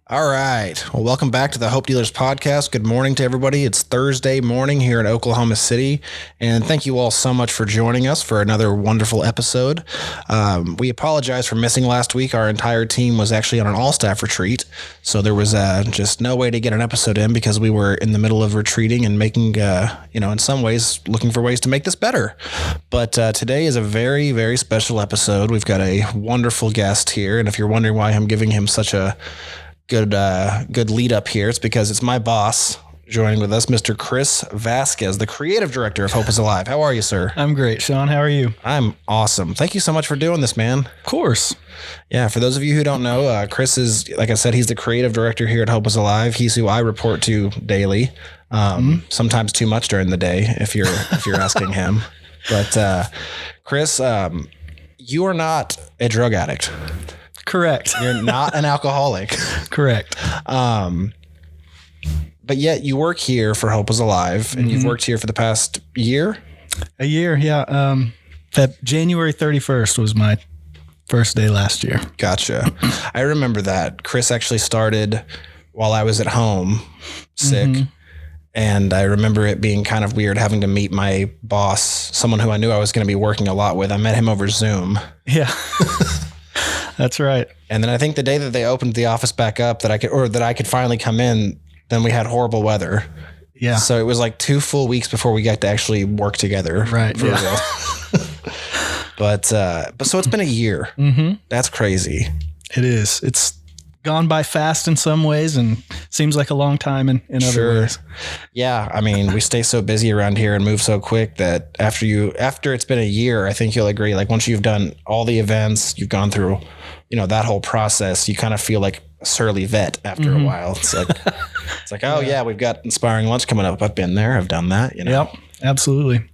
All right. Well, welcome back to the Hope Dealers podcast. Good morning to everybody. It's Thursday morning here in Oklahoma City. And thank you all so much for joining us for another wonderful episode. We apologize for missing last week. Our entire team was actually on an all-staff retreat. So there was just no way to get an episode in because we were in the middle of retreating and making, in some ways, looking for ways to make this better. But today is a very, very special episode. We've got a wonderful guest here. And if you're wondering why I'm giving him such a good lead up here, it's because it's my boss joining with us, Mr. Chris Vasquez, the creative director of Hope is Alive. How are you, sir? I'm great. Sean, how are you? I'm awesome. Thank you so much for doing this, man. Of course. Yeah, for those of you who don't know, Chris is, like I said, he's the creative director here at Hope is Alive. He's who I report to daily, sometimes too much during the day if you're asking him. But Chris, you are not a drug addict. Correct. You're not an alcoholic. Correct. But yet you work here for Hope is Alive, and you've worked here for the past year? A year, yeah. January 31st was my first day last year. Gotcha. I remember that. Chris actually started while I was at home, sick. And I remember it being kind of weird having to meet my boss, someone who I knew I was going to be working a lot with. I met him over Zoom. Yeah. That's right. And then I think the day that they opened the office back up that I could finally come in, then we had horrible weather. Yeah. So it was like 2 full weeks before we got to actually work together. Right. For real. But so it's been a year. That's crazy. It is. It's gone by fast in some ways and seems like a long time in other ways. Yeah. I mean, we stay so busy around here and move so quick that after it's been a year, I think you'll agree, like once you've done all the events, you've gone through, that whole process, you kind of feel like a surly vet after a while. It's like, oh yeah, we've got Inspiring Lunch coming up. I've been there. I've done that, Yep, absolutely.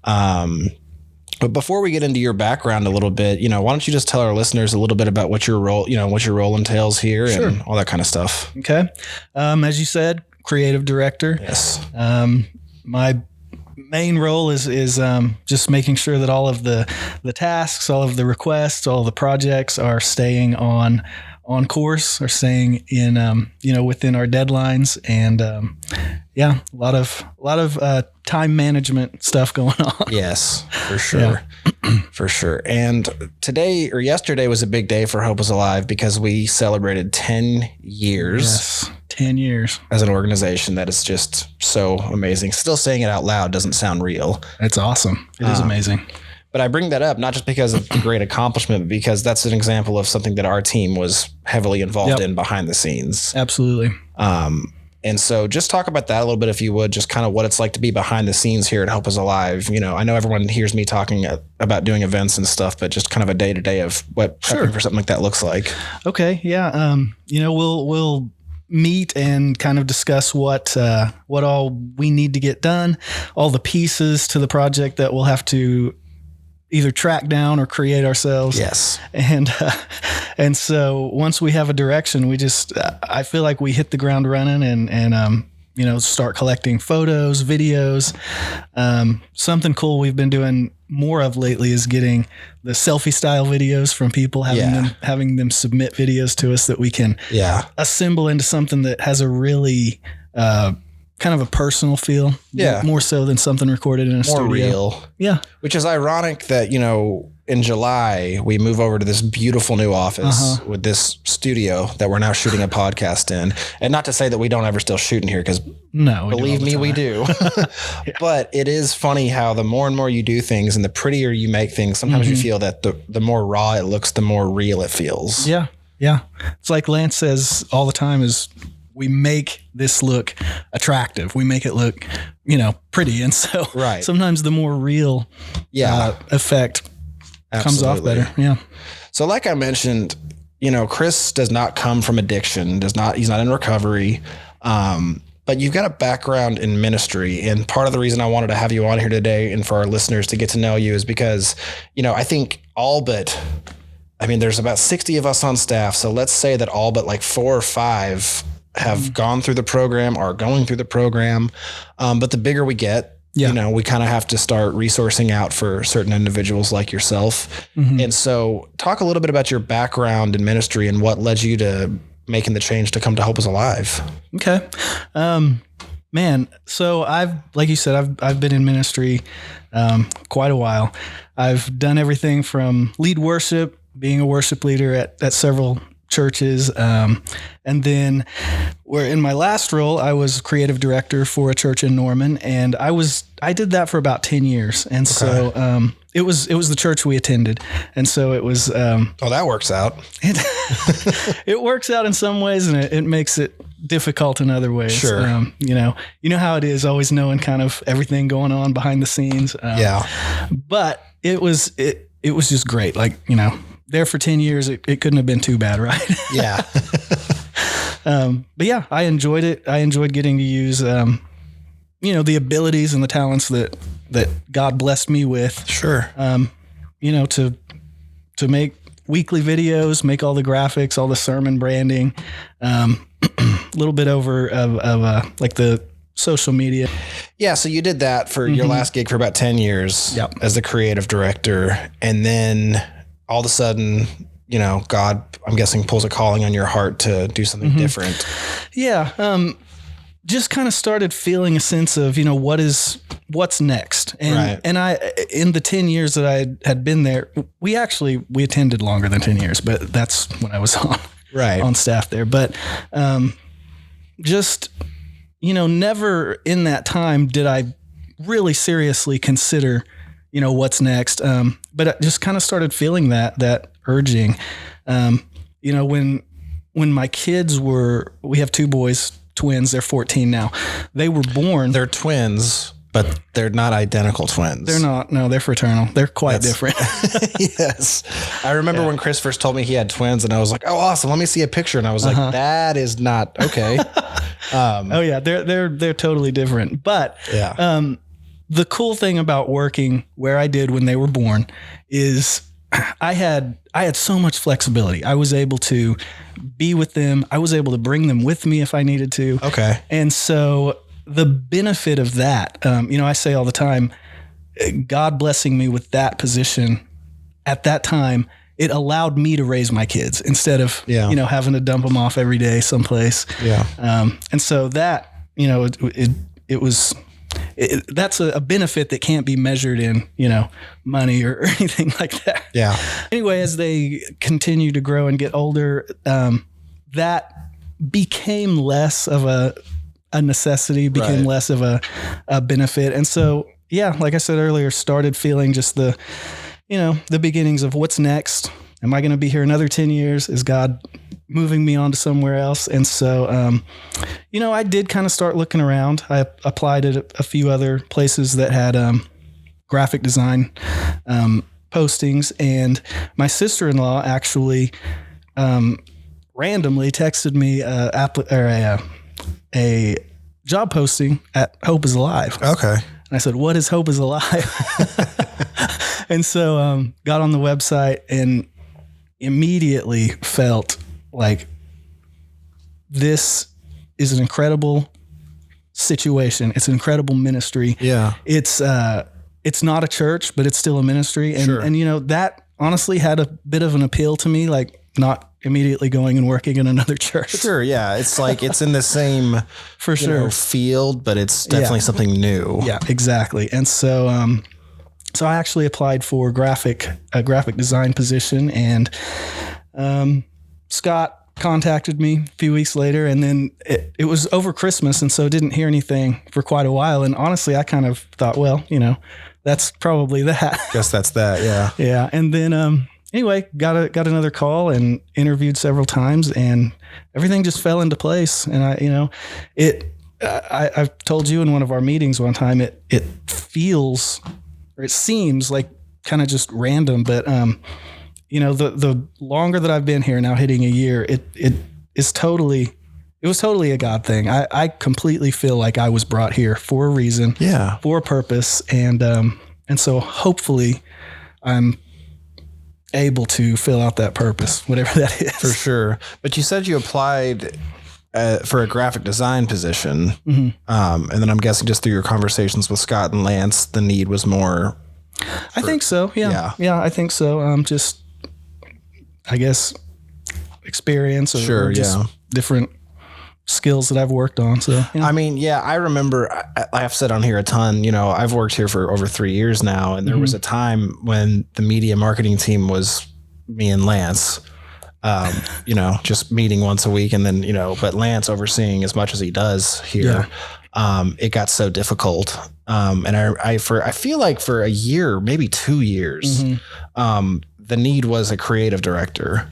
But before we get into your background a little bit, why don't you just tell our listeners a little bit about what your role entails here and all that kind of stuff. Okay. As you said, creative director. Yes. My main role is just making sure that all of the tasks, all of the requests, all of the projects are staying on course, or staying in within our deadlines, and a lot of time management stuff going on. Yes, for sure. Yeah. For sure. And yesterday was a big day for Hope is Alive because we celebrated 10 years. Yes, 10 years. As an organization. That is just so amazing. Still saying it out loud doesn't sound real. It's awesome. It is amazing. But I bring that up not just because of the great accomplishment, but because that's an example of something that our team was heavily involved in behind the scenes. Absolutely. And so just talk about that a little bit, if you would, just kind of what it's like to be behind the scenes here at Hope is Alive. I know everyone hears me talking about doing events and stuff, but just kind of a day to day of what prepping for something like that looks like. Okay. Yeah. We'll meet and kind of discuss what all we need to get done, all the pieces to the project that we'll have to either track down or create ourselves. Yes. And so once we have a direction, we just, I feel like we hit the ground running and start collecting photos, videos. Something cool we've been doing more of lately is getting the selfie style videos from people, having them submit videos to us that we can assemble into something that has a really, kind of a personal feel, more so than something recorded in a studio. More real. Yeah. Which is ironic that, in July, we move over to this beautiful new office with this studio that we're now shooting a podcast in. And not to say that we don't ever still shoot in here, because believe me, we do. But it is funny how the more and more you do things and the prettier you make things, sometimes you feel that the more raw it looks, the more real it feels. Yeah. Yeah. It's like Lance says all the time is, we make this look attractive. We make it look, pretty. And so sometimes the more real effect comes off better. Yeah. So like I mentioned, Chris does not come from addiction, he's not in recovery. But you've got a background in ministry. And part of the reason I wanted to have you on here today and for our listeners to get to know you is because, I think there's about 60 of us on staff. So let's say that all but like 4 or 5 have gone through the program or going through the program. But the bigger we get, we kind of have to start resourcing out for certain individuals like yourself. And so talk a little bit about your background in ministry and what led you to making the change to come to Hope is Alive? Okay. Man, so like you said, I've been in ministry quite a while. I've done everything from lead worship, being a worship leader at several churches. And then where in my last role, I was creative director for a church in Norman, and I did that for about 10 years. And so, it was the church we attended. And so it was, that works out. It works out in some ways, and it makes it difficult in other ways. Sure. You know how it is, always knowing kind of everything going on behind the scenes. But it was just great. Like, there for 10 years, it couldn't have been too bad, right? Yeah. But yeah, I enjoyed it. I enjoyed getting to use, the abilities and the talents that God blessed me with. Sure. To make weekly videos, make all the graphics, all the sermon branding, a little bit over of like the social media. Yeah. So you did that for your last gig for about 10 years as the creative director. And then all of a sudden, God, I'm guessing, pulls a calling on your heart to do something different. Yeah. Just kind of started feeling a sense of, what's next. And I, in the 10 years that I had been there, we attended longer than 10 years, but that's when I was on staff there. But, never in that time did I really seriously consider, what's next. But I just kind of started feeling that urging, when my kids we have two boys, twins, they're 14 now. They were born. They're twins, but they're not identical twins. They're not. No, they're fraternal. They're quite different. Yes. I remember when Chris first told me he had twins, and I was like, oh, awesome. Let me see a picture. And I was like, that is not okay. Oh yeah. They're totally different. But, the cool thing about working where I did when they were born is I had so much flexibility. I was able to be with them. I was able to bring them with me if I needed to. Okay. And so the benefit of that, I say all the time, God blessing me with that position at that time, it allowed me to raise my kids instead of, having to dump them off every day someplace. Yeah. And so that, that's a benefit that can't be measured in, money or anything like that. Yeah. Anyway, as they continue to grow and get older, that became less of a necessity, became less of a benefit. And so, like I said earlier, started feeling just the beginnings of what's next. Am I going to be here another 10 years? Is God moving me on to somewhere else? And so, I did kind of start looking around. I applied at a few other places that had graphic design postings, and my sister-in-law actually randomly texted me a job posting at Hope is Alive. Okay. And I said, what is Hope is Alive? And so got on the website and immediately felt like this is an incredible situation. It's an incredible ministry. Yeah. It's not a church, but it's still a ministry. And, and that honestly had a bit of an appeal to me, like not immediately going and working in another church. Sure. Yeah. It's like, it's in the same field, but it's definitely something new. Yeah, exactly. And so, so I actually applied for a graphic design position, and Scott contacted me a few weeks later, and then it was over Christmas, and so didn't hear anything for quite a while. And honestly, I kind of thought, well, that's probably that. Guess that's that. Yeah. Yeah. And then anyway, got another call and interviewed several times, and everything just fell into place. And I told you in one of our meetings one time, it feels, or it seems like kind of just random, but the longer that I've been here, now hitting a year, it was totally a God thing. I completely feel like I was brought here for a reason, for a purpose. And so hopefully I'm able to fill out that purpose, whatever that is. For sure. But you said you applied for a graphic design position. Mm-hmm. And then I'm guessing just through your conversations with Scott and Lance, the need was more. I think so. Yeah. I think so. I guess experience or, Sure, or just different skills that I've worked on. So, I mean, I remember I've said on here a ton, I've worked here for over 3 years now. And there was a time when the media marketing team was me and Lance, just meeting once a week. And then, but Lance overseeing as much as he does here, it got so difficult. And I feel like for a year, maybe 2 years, the need was a creative director.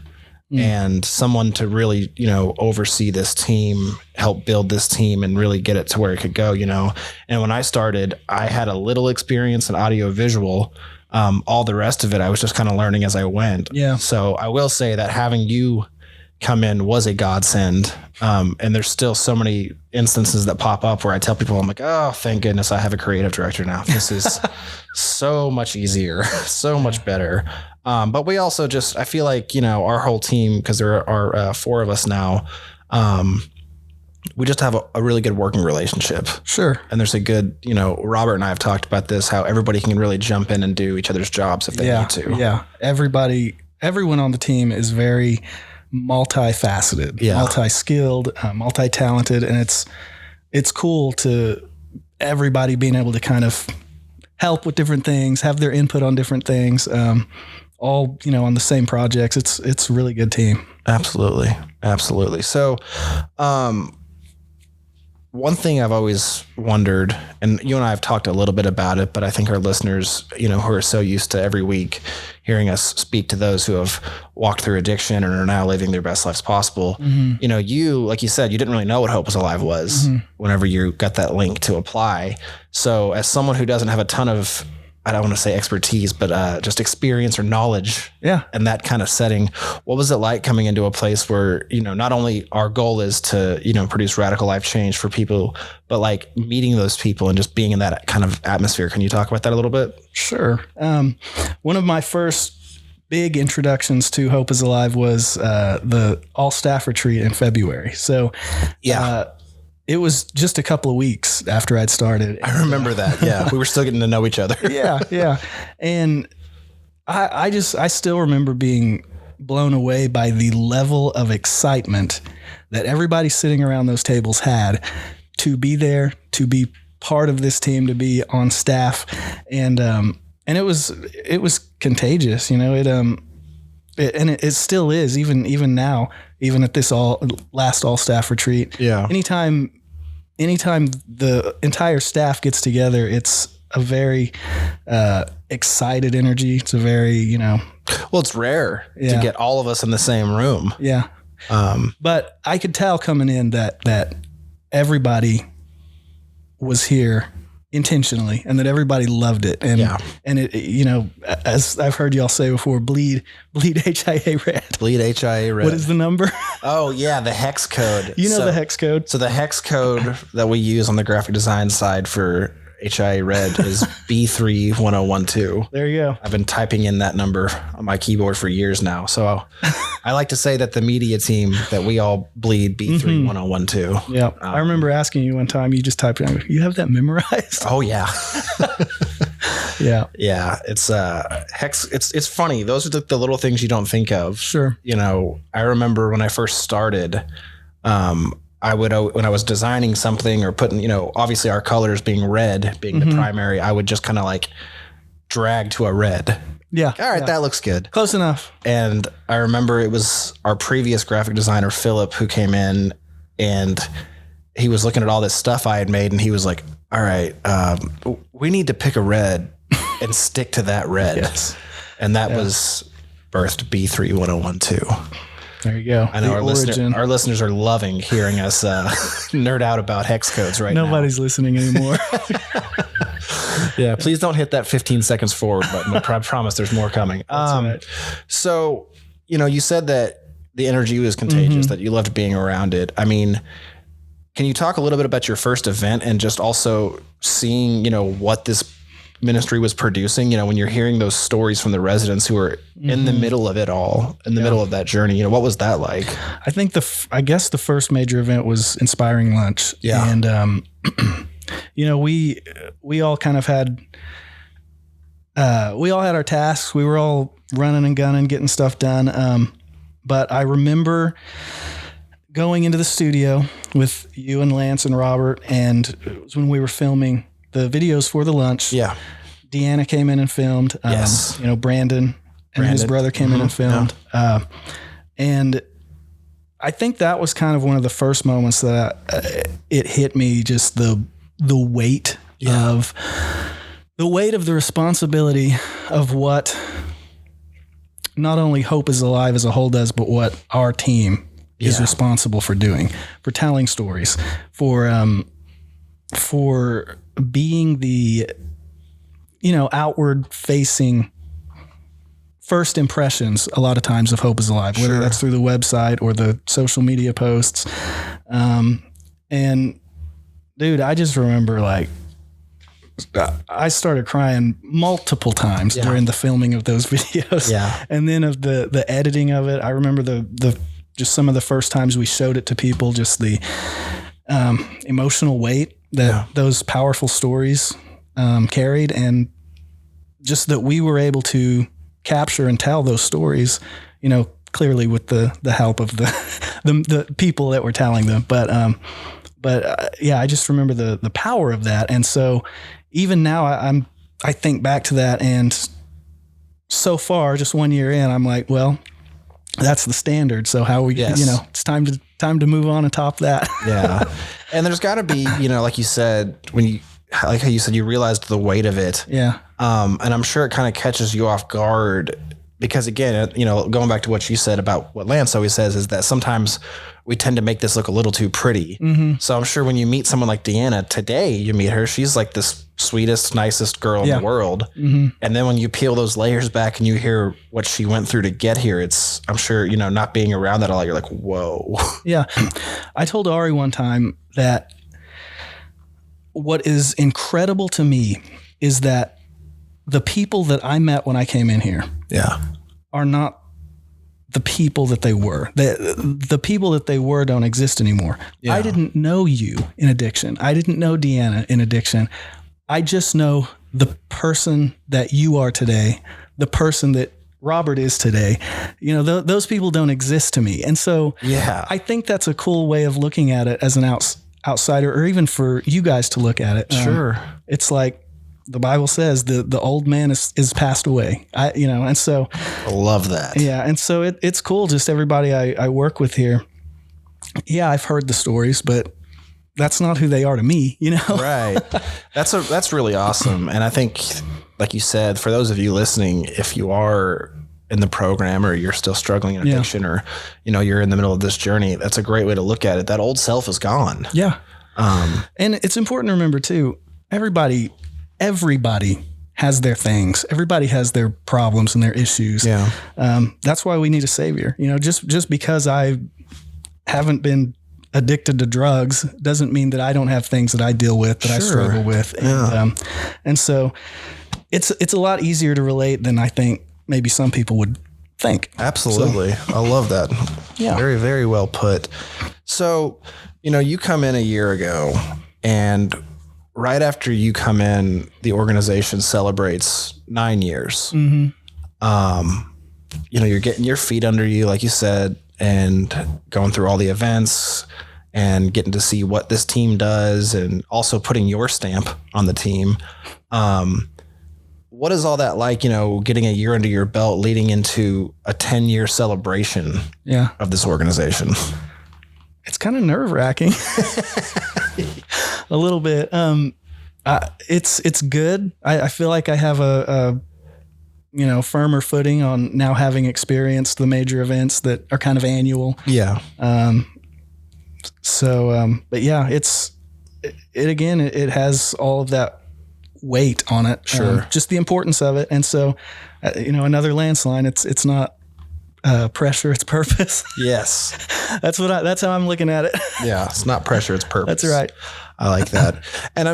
And someone to really, oversee this team, help build this team and really get it to where it could go, And when I started, I had a little experience in audio visual. All the rest of it, I was just kind of learning as I went. Yeah. So I will say that having you come in was a godsend. And there's still so many instances that pop up where I tell people, I'm like, oh, thank goodness I have a creative director now. This is so much easier, so much better. But we also I feel like, our whole team, because there are 4 of us now, we just have a really good working relationship. Sure. And there's a good, Robert and I have talked about this, how everybody can really jump in and do each other's jobs if they need to. Yeah. Everyone on the team is very multifaceted, multi-skilled, multi-talented. And it's cool to everybody being able to kind of help with different things, have their input on different things, all, on the same projects. It's a really good team. Absolutely. Absolutely. So, one thing I've always wondered, and you and I have talked a little bit about it, but I think our listeners, who are so used to every week hearing us speak to those who have walked through addiction and are now living their best lives possible. You, like you said, you didn't really know what Hope is Alive was whenever you got that link to apply. So as someone who doesn't have a ton of, I don't want to say expertise, but just experience or knowledge in that kind of setting, what was it like coming into a place where, not only our goal is to, produce radical life change for people, but like meeting those people and just being in that kind of atmosphere. Can you talk about that a little bit? Sure. One of my first big introductions to Hope is Alive was the all staff retreat in February. So it was just a couple of weeks after I'd started. I remember that. Yeah. We were still getting to know each other. Yeah. And I still remember being blown away by the level of excitement that everybody sitting around those tables had to be there, to be part of this team, to be on staff. And it was contagious, it still is, even now, even at this last all staff retreat. Yeah. Anytime the entire staff gets together, it's a very excited energy. It's a very, well, it's rare to get all of us in the same room. Yeah. But I could tell coming in that everybody was here intentionally and that everybody loved it. And it, as I've heard y'all say before, bleed HIA red. Bleed HIA red. What is the number? Oh yeah. The hex code. The hex code. So the hex code that we use on the graphic design side for HIA red is B31012. There you go. I've been typing in that number on my keyboard for years now. So I like to say that the media team, that we all bleed B31012. Yeah. I remember asking you one time, you just typed in, you have that memorized? Oh yeah. Yeah. Yeah. It's hex. It's funny. Those are the little things you don't think of. Sure. I remember when I first started, I would, when I was designing something or putting, obviously our colors being red, being the primary, I would just kind of like drag to a red. Yeah. All right. That looks good. Close enough. And I remember it was our previous graphic designer, Philip, who came in and he was looking at all this stuff I had made and he was like, all right, we need to pick a red and stick to that red. Yes. And that was birthed B31012. There you go. I know our listeners are loving hearing us nerd out about hex codes right now. Nobody's listening anymore. Yeah, please don't hit that 15 seconds forward button. I promise there's more coming. Right. So, you said that the energy was contagious, that you loved being around it. I mean, can you talk a little bit about your first event and just also seeing, what this ministry was producing, when you're hearing those stories from the residents who are in the middle of it all, in the middle of that journey, what was that like? I think I guess the first major event was Inspiring Lunch. Yeah. And, we all kind of had, we all had our tasks. We were all running and gunning, getting stuff done. But I remember going into the studio with you and Lance and Robert, and it was when we were filming the videos for the lunch. Yeah. Deanna came in and filmed. Yes. Brandon and his brother came in and filmed. Yeah. And I think that was kind of one of the first moments that it hit me, just the weight of the responsibility of what not only Hope is Alive as a whole does, but what our team is responsible for doing, for telling stories, for being the, outward facing first impressions a lot of times of Hope is Alive, whether that's through the website or the social media posts. And dude, I just remember I started crying multiple times during the filming of those videos. Yeah. And then of the editing of it, I remember the just some of the first times we showed it to people, just the emotional weight that those powerful stories carried, and just that we were able to capture and tell those stories, clearly with the help of the people that were telling them. But I just remember the power of that. And so even now I think back to that, and so far, just 1 year in, I'm like, well, that's the standard. So how we, it's time to move on and top that. Yeah. And there's gotta be, like you said, like how you said, you realized the weight of it. Yeah. And I'm sure it kind of catches you off guard because, again, going back to what you said about what Lance always says is that sometimes we tend to make this look a little too pretty. Mm-hmm. So I'm sure when you meet someone like Deanna today, you meet her, she's like this sweetest, nicest girl in the world. Mm-hmm. And then when you peel those layers back and you hear what she went through to get here, I'm sure, not being around that a lot, you're like, whoa. Yeah. I told Ari one time that what is incredible to me is that the people that I met when I came in here are not the people that they were. The people that they were don't exist anymore. Yeah. I didn't know you in addiction. I didn't know Deanna in addiction. I just know the person that you are today, the person that Robert is today. Those people don't exist to me. And so I think that's a cool way of looking at it as an outsider, or even for you guys to look at it. Sure. It's like the Bible says the old man is passed away. And so I love that. Yeah. And so it's cool. Just everybody I work with here. Yeah. I've heard the stories, but that's not who they are to me, Right. That's really awesome. And I think, like you said, for those of you listening, if you are in the program or you're still struggling in addiction or, you're in the middle of this journey, that's a great way to look at it. That old self is gone. Yeah. And it's important to remember too, everybody has their things. Everybody has their problems and their issues. Yeah. That's why we need a savior. Just because I haven't been addicted to drugs doesn't mean that I don't have things that I deal with, that I struggle with. And so it's a lot easier to relate than I think maybe some people would think. Absolutely. So, I love that. Yeah. Very, very well put. So, you come in a year ago, and right after you come in, the organization celebrates 9 years. Mm-hmm. You're getting your feet under you, like you said, and going through all the events and getting to see what this team does and also putting your stamp on the team. What is all that like, getting a year under your belt leading into a 10-year celebration of this organization? It's kind of nerve-wracking. A little bit. It's good. I feel like I have a firmer footing on now, having experienced the major events that are kind of annual. Yeah. But yeah, it has all of that weight on it. Sure. Just the importance of it. And so, another Lance line, it's not pressure, it's purpose. Yes. That's how I'm looking at it. Yeah. It's not pressure, it's purpose. That's right. I like that. And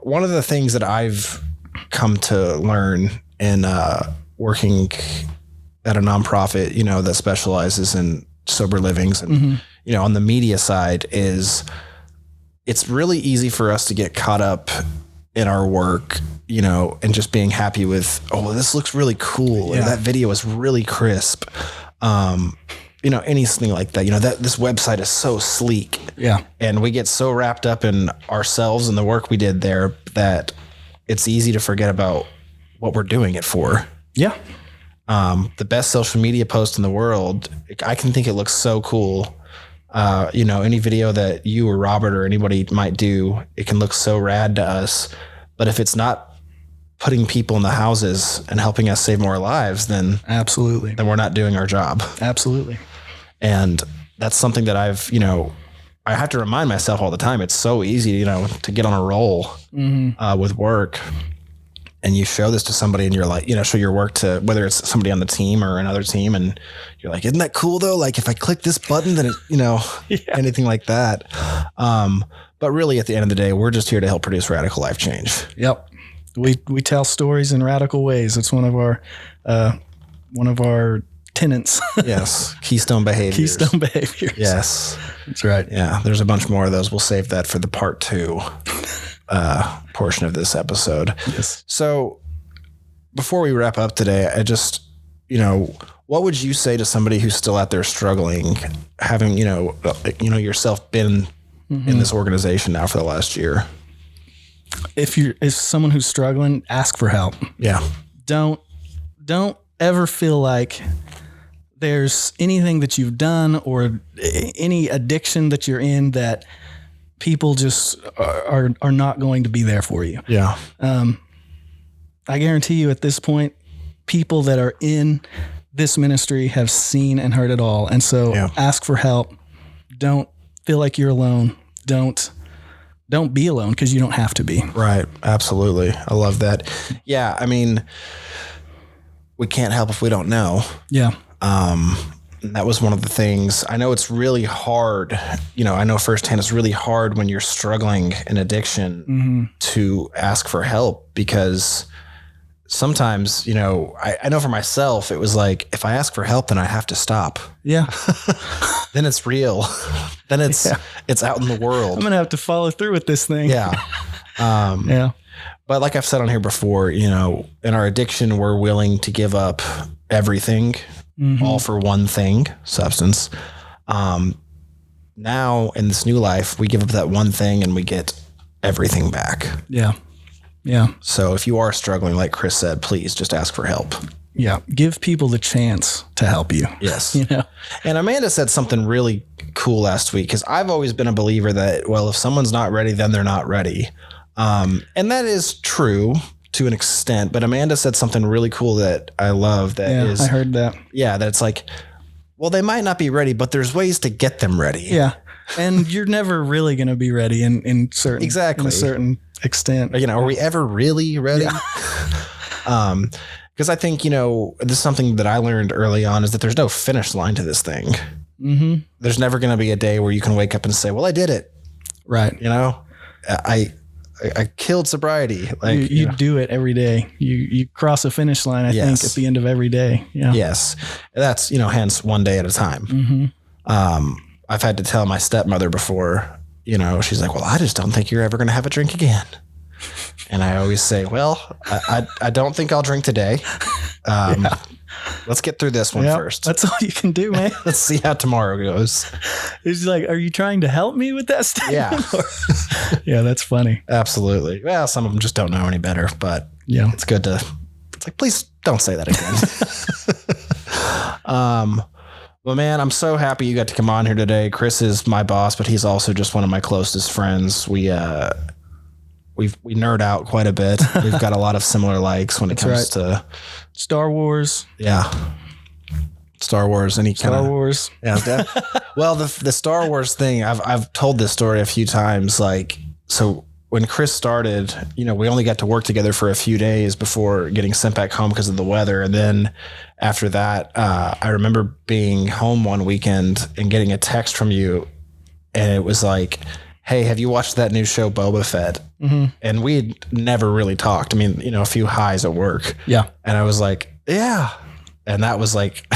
one of the things that I've come to learn in working at a nonprofit, that specializes in sober livings and, on the media side, is it's really easy for us to get caught up in our work, and just being happy with, this looks really cool. Yeah. Or that video is really crisp. anything like that, that this website is so sleek. Yeah. And we get so wrapped up in ourselves and the work we did there that it's easy to forget about what we're doing it for. Yeah. The best social media post in the world, I can think it looks so cool. Any video that you or Robert or anybody might do, it can look so rad to us. But if it's not putting people in the houses and helping us save more lives, then absolutely, then we're not doing our job. Absolutely. And that's something that I have to remind myself all the time. It's so easy, to get on a roll with work. And you show this to somebody and you're like, show your work to whether it's somebody on the team or another team. And you're like, isn't that cool though? Like if I click this button, then anything like that. But really at the end of the day, we're just here to help produce radical life change. Yep. We tell stories in radical ways. It's one of our tenets. Yes. Keystone behaviors. Yes. That's right. Yeah. There's a bunch more of those. We'll save that for the part 2. Portion of this episode. Yes. So before we wrap up today, I just, what would you say to somebody who's still out there struggling, having, yourself been in this organization now for the last year? If someone who's struggling, ask for help. Yeah. Don't ever feel like there's anything that you've done or any addiction that you're in that people just are not going to be there for you. Yeah. I guarantee you at this point, people that are in this ministry have seen and heard it all. And so ask for help. Don't feel like you're alone. Don't be alone because you don't have to be. Right. Absolutely. I love that. Yeah. I mean, we can't help if we don't know. Yeah. That was one of the things. I know it's really hard. I know firsthand it's really hard when you're struggling in addiction to ask for help because sometimes, I know for myself, it was like, if I ask for help, then I have to stop. Yeah. Then it's real. Then it's out in the world. I'm going to have to follow through with this thing. Yeah. Yeah. But like I've said on here before, in our addiction, we're willing to give up everything, all for one thing, substance. Now in this new life, we give up that one thing and we get everything back. Yeah. Yeah. So if you are struggling, like Chris said, please just ask for help. Yeah. Give people the chance to help you. Yes. And Amanda said something really cool last week because I've always been a believer that, well, if someone's not ready, then they're not ready. And that is true to an extent, but Amanda said something really cool that I love. I heard that. Yeah. That it's like, well, they might not be ready, but there's ways to get them ready. Yeah. And you're never really going to be ready in a certain extent. Are we ever really ready? Yeah. Because I think, this is something that I learned early on is that there's no finish line to this thing. Mm-hmm. There's never going to be a day where you can wake up and say, well, I did it. Right. I killed sobriety. Like you do it every day. You cross a finish line, I think, at the end of every day. Yeah. Yes. That's, hence one day at a time. Mm-hmm. I've had to tell my stepmother before, she's like, well, I just don't think you're ever going to have a drink again. And I always say, well, I don't think I'll drink today. Let's get through this one first. That's all you can do, man. Let's see how tomorrow goes. It's like, are you trying to help me with that statement? Yeah. Yeah, that's funny. Absolutely. Well, some of them just don't know any better, but it's good to, it's like, please don't say that again. Well, man, I'm so happy you got to come on here today. Chris is my boss, but he's also just one of my closest friends. We nerd out quite a bit. We've got a lot of similar likes when it comes to Star Wars. Yeah. Star Wars. Star Wars. Yeah. Well, the Star Wars thing, I've told this story a few times. Like, so when Chris started, we only got to work together for a few days before getting sent back home because of the weather. And then after that, I remember being home one weekend and getting a text from you. And it was like, hey, have you watched that new show, Boba Fett? Mm-hmm. And we'd never really talked. I mean, a few highs at work. Yeah. And I was like, yeah. And that was like,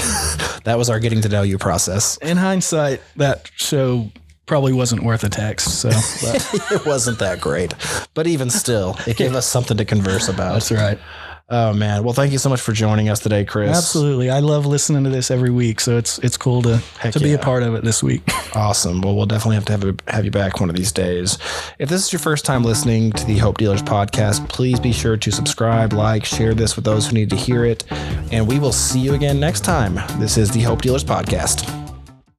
that was our getting to know you process. In hindsight, that show probably wasn't worth a text. So it wasn't that great, but even still, it gave us something to converse about. That's right. Oh man. Well, thank you so much for joining us today, Chris. Absolutely. I love listening to this every week. So it's cool to be a part of it this week. Awesome. Well, we'll definitely have to have you back one of these days. If this is your first time listening to the Hope Dealers podcast, please be sure to subscribe, like, share this with those who need to hear it. And we will see you again next time. This is the Hope Dealers podcast.